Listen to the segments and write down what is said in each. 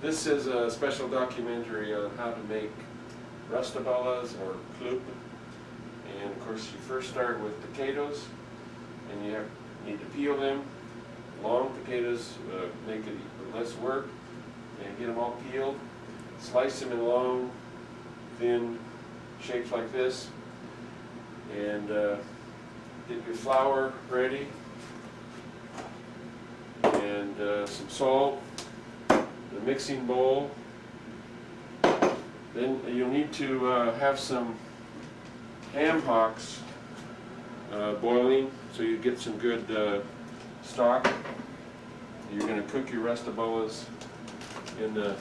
This is a special documentary on how to make Raspeballen or Kvamme. And of course you first start with potatoes, and you need to peel them. Long potatoes make it less work, and get them all peeled. Slice them in long, thin shapes like this, and get your flour ready, and some salt, the mixing bowl. Then you'll need to have some ham hocks boiling, so you get some good stock. You're going to cook your Raspeballen in the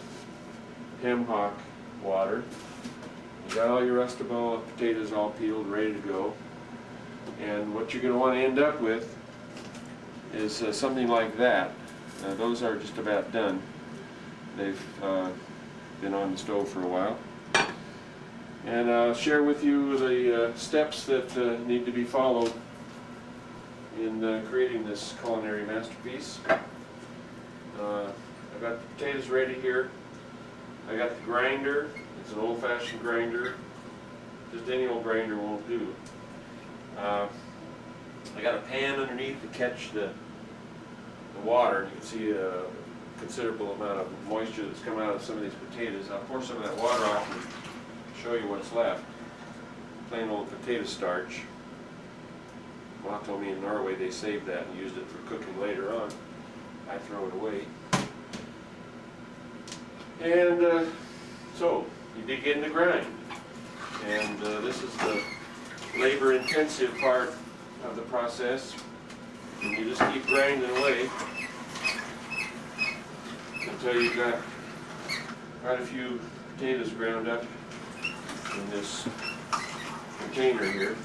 ham hock water. You got all your Raspeballen potatoes all peeled, ready to go. And what you're going to want to end up with is something like that. Those are just about done. They've been on the stove for a while. And I'll share with you the steps that need to be followed in creating this culinary masterpiece. I've got the potatoes ready here. I got the grinder. It's an old-fashioned grinder. Just any old grinder won't do. I got a pan underneath to catch the water. You can see a considerable amount of moisture that's come out of some of these potatoes. I'll pour some of that water off and show you what's left. Plain old potato starch. Mom told me in Norway they saved that and used it for cooking later on. I throw it away. And so you begin to grind. And this is the labor-intensive part of the process. And you just keep grinding away until you've got quite a few potatoes ground up in this container here.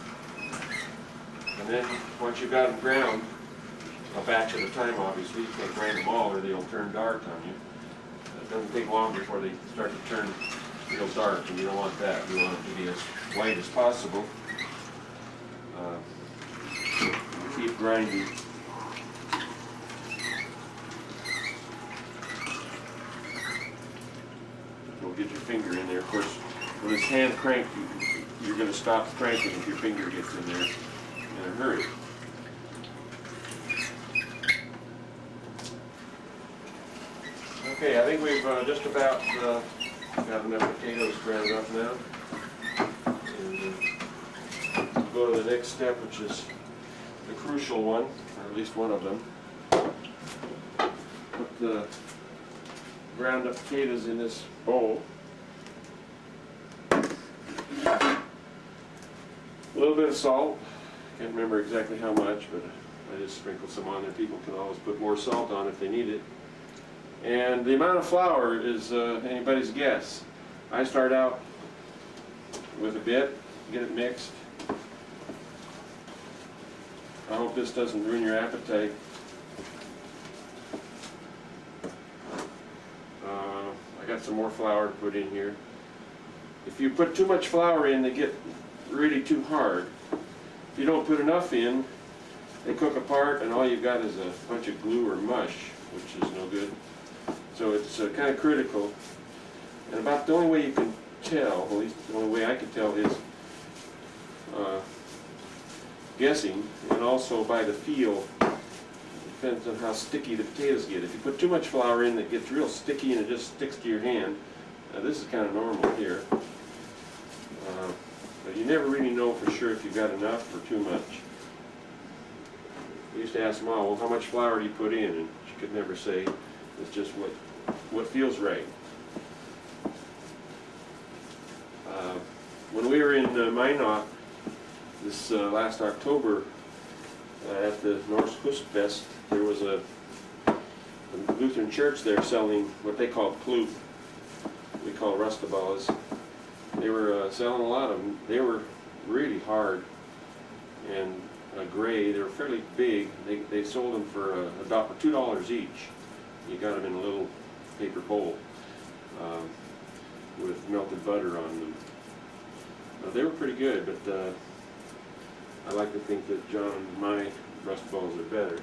And then once you've got them ground, a batch at a time obviously, you can't grind them all or they'll turn dark on you. It doesn't take long before they start to turn real dark, and you don't want that. You want it to be as white as possible. Keep grinding. Don't get your finger in there. Of course, when it's hand cranked, you're going to stop cranking if your finger gets in there in a hurry. Okay, I think we've just about got enough potatoes ground up now. And we'll go to the next step, which is the crucial one, or at least one of them. Put the ground up potatoes in this bowl. A little bit of salt. Can't remember exactly how much, but I just sprinkled some on there. People can always put more salt on if they need it. And the amount of flour is anybody's guess. I start out with a bit, get it mixed. I hope this doesn't ruin your appetite. I got some more flour to put in here. If you put too much flour in, they get really too hard. If you don't put enough in, they cook apart and all you've got is a bunch of glue or mush, which is no good. So it's kind of critical. And about the only way you can tell, at least the only way I can tell, is guessing, and also by the feel. It depends on how sticky the potatoes get. If you put too much flour in, it gets real sticky and it just sticks to your hand. This is kind of normal here. But you never really know for sure if you've got enough or too much. I used to ask Mom, well, how much flour do you put in? And she could never say. It's just what feels right. When we were in Minot this last October at the Norwegian, there was a Lutheran church there selling what they called Kvamme. We call Raspeballen. They were selling a lot of them. They were really hard and gray. They were fairly big. They sold them for $2 each. You got them in a little paper bowl with melted butter on them. They were pretty good, but I like to think that John and my Raspeballen are better.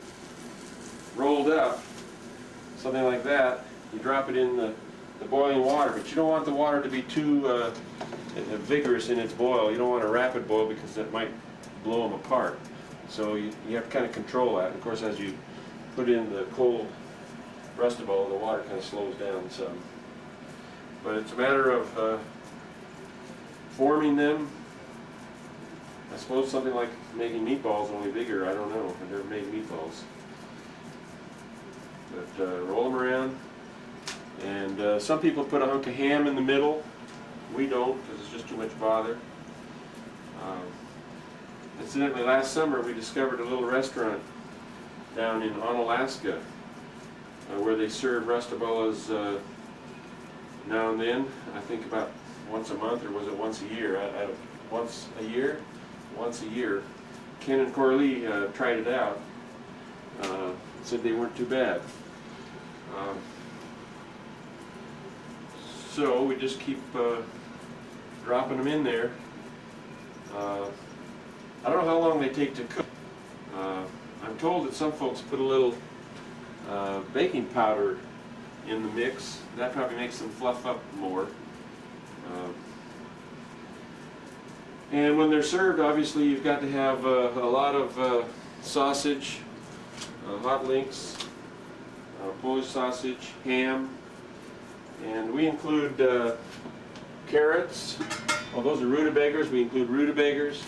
Rolled up, something like that, you drop it in the the boiling water, but you don't want the water to be too vigorous in its boil. You don't want a rapid boil because that might blow them apart. So you have to kind of control that. Of course, as you put in the cold Raspeballen, the water kind of slows down some. But it's a matter of forming them. I suppose something like making meatballs, only bigger. I don't know. I've never made meatballs. But roll them around. And some people put a hunk of ham in the middle. We don't, because it's just too much bother. Incidentally, last summer we discovered a little restaurant down in Alaska where they serve Raspeballen now and then. I think about once a month, or was it once a year? Once a year? Once a year. Ken and Corley tried it out. Said they weren't too bad. So we just keep dropping them in there. I don't know how long they take to cook. I'm told that some folks put a little baking powder in the mix. That probably makes them fluff up more. And when they're served, obviously you've got to have a lot of sausage, hot links, Polish sausage, ham, and we include carrots. Oh, those are rutabagas. We include rutabagas,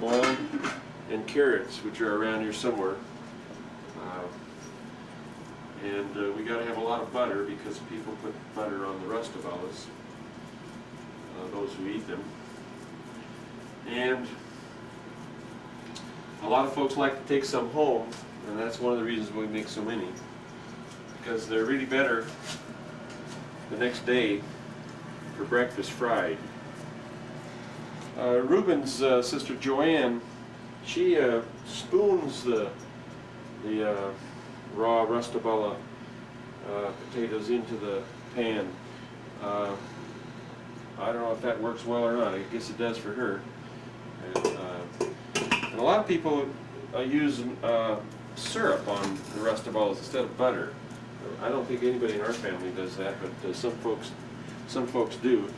boiled, and carrots, which are around here somewhere. And we got to have a lot of butter because people put butter on the Raspeballen, those who eat them. And a lot of folks like to take some home, and that's one of the reasons we make so many, because they're really better the next day for breakfast fried. Reuben's sister Joanne, she spoons the raw Raspeballen potatoes into the pan. I don't know if that works well or not. I guess it does for her. And a lot of people use syrup on the Raspeballen instead of butter. I don't think anybody in our family does that, but some folks do.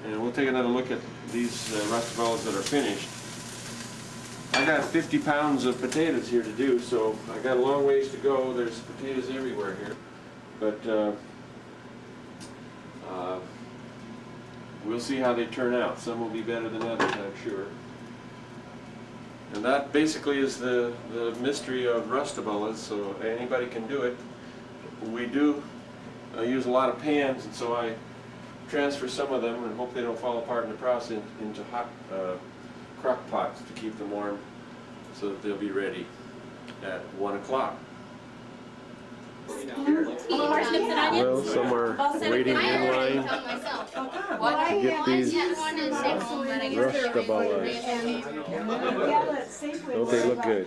And we'll take another look at these Raspeballen that are finished. I got 50 pounds of potatoes here to do, so I got a long ways to go. There's potatoes everywhere here, but we'll see how they turn out. Some will be better than others, I'm sure. And that basically is the mystery of Raspeballen, so anybody can do it. We do use a lot of pans, and so I transfer some of them and hope they don't fall apart in the process into hot crock pots to keep them warm so that they'll be ready at 1 o'clock. Well, some are waiting in line to get these Raspeballen. Don't they look good?